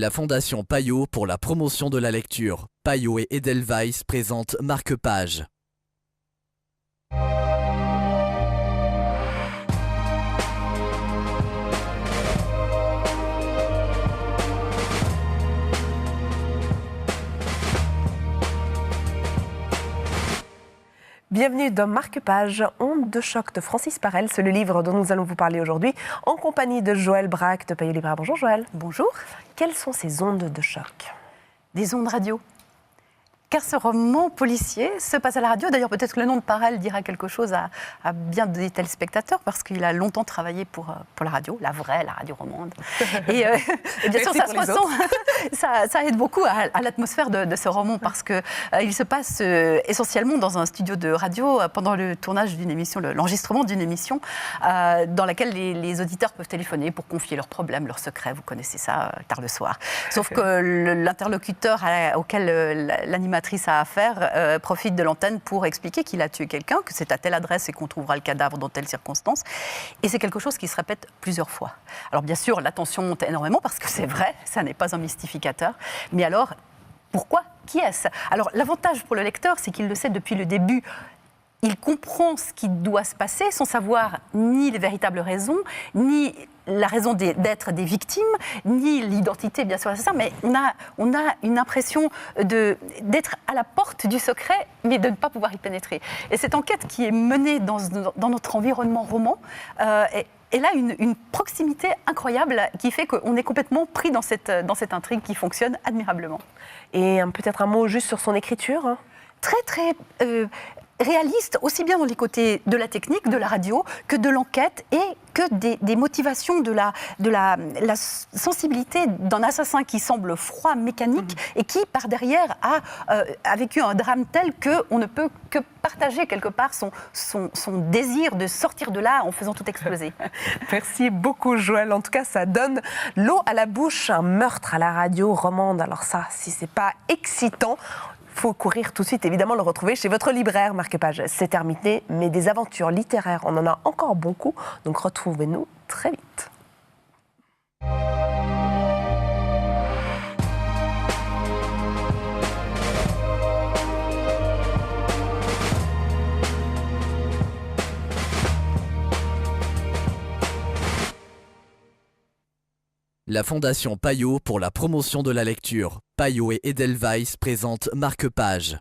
La Fondation Payot pour la promotion de la lecture. Payot et Edelweiss présentent Marque-Page. Bienvenue dans Marque-Page, Ondes de choc de Francis Parel. C'est le livre dont nous allons vous parler aujourd'hui en compagnie de Joëlle Braque de Payot Libraire. Bonjour Joëlle. Bonjour. Quelles sont ces ondes de choc? Des ondes radio. Car ce roman policier se passe à la radio. D'ailleurs, peut-être que le nom de Parel dira quelque chose à bien des téléspectateurs, parce qu'il a longtemps travaillé pour la radio, la vraie, la radio romande. Et bien sûr, ça se ressent. Ça aide beaucoup à l'atmosphère de ce roman, parce qu'il se passe essentiellement dans un studio de radio pendant le tournage d'une émission, l'enregistrement d'une émission, dans laquelle les auditeurs peuvent téléphoner pour confier leurs problèmes, leurs secrets. Vous connaissez ça tard le soir. Sauf que l'interlocuteur auquel l'animateur a affaire profite de l'antenne pour expliquer qu'il a tué quelqu'un, que c'est à telle adresse et qu'on trouvera le cadavre dans telle circonstance. Et c'est quelque chose qui se répète plusieurs fois. Alors bien sûr, l'attention monte énormément parce que c'est vrai, ça n'est pas un mystificateur. Mais alors, pourquoi? Qui est-ce? Alors l'avantage pour le lecteur, c'est qu'il le sait depuis le début. Il comprend ce qui doit se passer sans savoir ni les véritables raisons, ni la raison d'être des victimes, ni l'identité, bien sûr, c'est ça, mais on a une impression d'être à la porte du secret, mais de ne pas pouvoir y pénétrer. Et cette enquête qui est menée dans notre environnement roman, elle a une proximité incroyable qui fait qu'on est complètement pris dans cette intrigue qui fonctionne admirablement. Et peut-être un mot juste sur son écriture, hein. Très, très réaliste, aussi bien dans les côtés de la technique, de la radio, que de l'enquête et que des motivations de la sensibilité d'un assassin qui semble froid, mécanique, et qui, par derrière, a vécu un drame tel qu'on ne peut que partager quelque part son désir de sortir de là en faisant tout exploser. Merci beaucoup Joëlle. En tout cas, ça donne l'eau à la bouche, un meurtre à la radio romande. Alors ça, si c'est pas excitant, faut courir tout de suite, évidemment, le retrouver chez votre libraire. Marque-Page, c'est terminé, mais des aventures littéraires, on en a encore beaucoup, donc retrouvez-nous très vite. La Fondation Payot pour la promotion de la lecture. Payot et Edelweiss présentent Marque-Page.